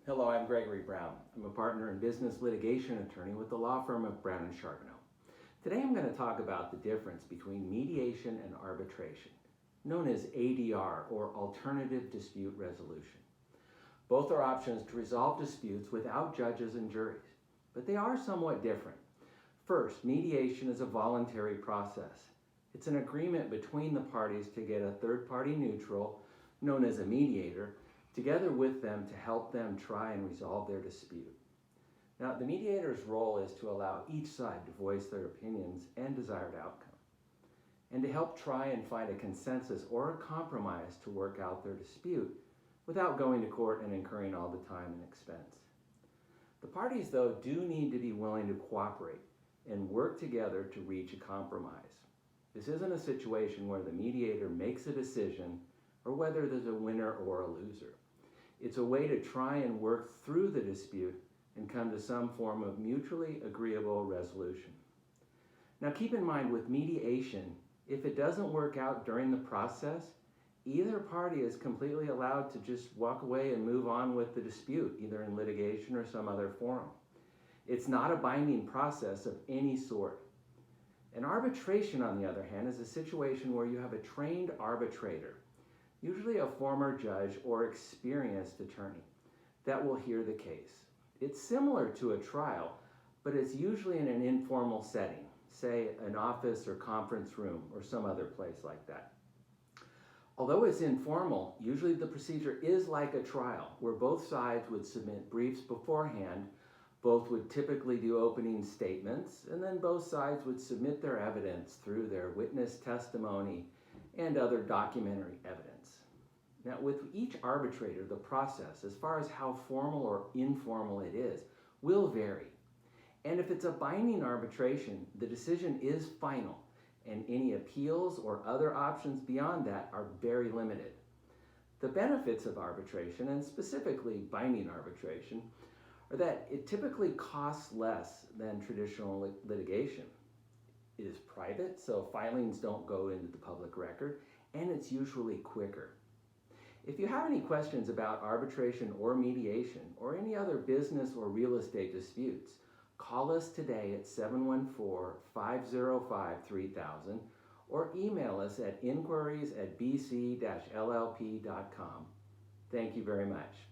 Hello, I'm Gregory Brown. I'm a partner and business litigation attorney with the law firm of Brown & Charbonneau. Today I'm going to talk about the difference between mediation and arbitration, known as ADR, or Alternative Dispute Resolution. Both are options to resolve disputes without judges and juries, but they are somewhat different. First, mediation is a voluntary process. It's an agreement between the parties to get a third-party neutral, known as a mediator, together with them to help them try and resolve their dispute. Now, the mediator's role is to allow each side to voice their opinions and desired outcome, and to help try and find a consensus or a compromise to work out their dispute without going to court and incurring all the time and expense. The parties, though, do need to be willing to cooperate and work together to reach a compromise. This isn't a situation where the mediator makes a decision or whether there's a winner or a loser. It's a way to try and work through the dispute and come to some form of mutually agreeable resolution. Now keep in mind, with mediation, if it doesn't work out during the process, either party is completely allowed to just walk away and move on with the dispute, either in litigation or some other forum. It's not a binding process of any sort. An arbitration, on the other hand, is a situation where you have a trained arbitrator, usually a former judge or experienced attorney, that will hear the case. It's similar to a trial, but it's usually in an informal setting, say an office or conference room or some other place like that. Although it's informal, usually the procedure is like a trial, where both sides would submit briefs beforehand, both would typically do opening statements, and then both sides would submit their evidence through their witness testimony and other documentary evidence. Now, with each arbitrator, the process, as far as how formal or informal it is, will vary. And if it's a binding arbitration, the decision is final, and any appeals or other options beyond that are very limited. The benefits of arbitration, and specifically binding arbitration, are that it typically costs less than traditional litigation. It is private, so filings don't go into the public record, and it's usually quicker. If you have any questions about arbitration or mediation or any other business or real estate disputes, call us today at 714-505-3000 or email us at inquiries@bc-llp.com. Thank you very much.